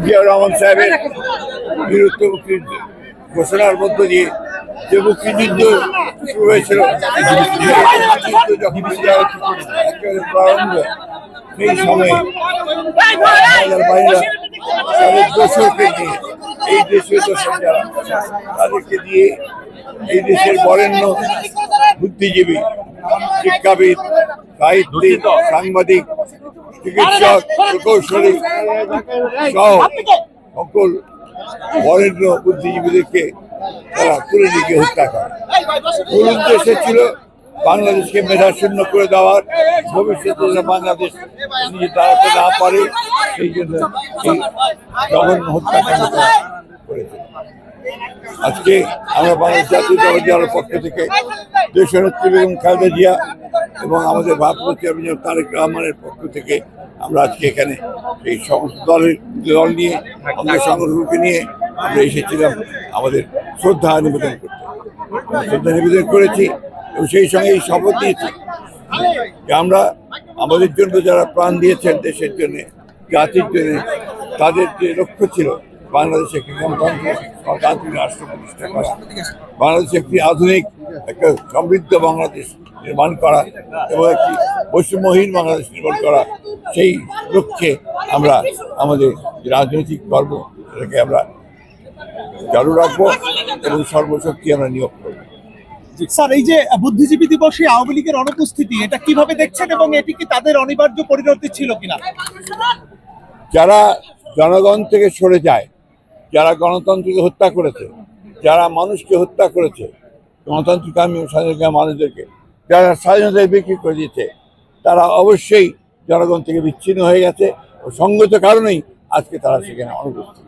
জিয়াউর রহমান সাহেবের বীরত্ব মুক্তিযুদ্ধ ঘোষণার মধ্য দিয়ে যে মুক্তিযুদ্ধ শুরু হয়েছিল, প্রারম্ভ সেই সময়ে বাহিনীরা তাদের দোসরকে নিয়ে এই দেশের দোসর যারা তাদেরকে দিয়ে এই দেশের বরেণ্য বুদ্ধিজীবী, শিক্ষাবিদ, সাহিত্যিক, সাংবাদিক, চিকিৎসক, প্রকৌশলী সহ সকল বরেণ্য বুদ্ধিজীবীদেরকে তারা তুলে নিয়ে হত্যা করে। মূল উদ্দেশ্য ছিল বাংলাদেশকে মেধাশূন্য করে দেওয়ার, ভবিষ্যতে বাংলাদেশ নিয়ে দাঁড়াতে না পারে সেই জন্য এই জঘন্য হত্যাকাণ্ড করেছে। আজকে আমরা বাংলাদেশ জাতীয়তাবাদী দলের পক্ষ থেকে দেশনেত্রী বেগম খালেদা জিয়া এবং আমাদের ভারপ্রাপ্ত চেয়ারম্যান তারেক রহমানের পক্ষ থেকে আমরা আজকে এখানে এই সমস্ত দল নিয়ে, আমাদের সংগঠনকে নিয়ে আমরা এসেছিলাম আমাদের শ্রদ্ধা নিবেদন করতে। শ্রদ্ধা নিবেদন করেছি এবং সেই সঙ্গে এই শপথ নিয়েছি যে আমরা আমাদের জন্য যারা প্রাণ দিয়েছেন দেশের জন্য, জাতির জন্য, তাদের যে লক্ষ্য ছিল বাংলাদেশে একটি গণতান্ত্রিক রাষ্ট্র প্রতিষ্ঠা করা, বাংলাদেশে একটি আধুনিক একটা সমৃদ্ধ বাংলাদেশ নির্মাণ করা এবং একটি বৈষম্যহীন বাংলাদেশ নির্মাণ করা, সেই লক্ষ্যে আমরা আমাদের রাজনৈতিক কর্ম সেটাকে আমরা চালু রাখবো এবং সর্বশক্তি আমরা নিয়োগ করবো। স্যার, এই যে বুদ্ধিজীবী দিবসে আওয়ামী লীগের অনুপস্থিতি, এটা কিভাবে দেখছেন এবং এটি কি তাদের অনিবার্য পরিণতি ছিল কিনা? যারা জনগণ থেকে সরে যায়, যারা গণতন্ত্রকে হত্যা করেছে, যারা মানুষকে হত্যা করেছে, গণতান্ত্রিক স্বাধীনতা মানুষদেরকে যারা স্বাধীনতায় বিক্রি করে দিয়েছে, তারা অবশ্যই জনগণ থেকে বিচ্ছিন্ন হয়ে গেছে ও সঙ্গত কারণেই আজকে তারা সেখানে অনুপস্থিত।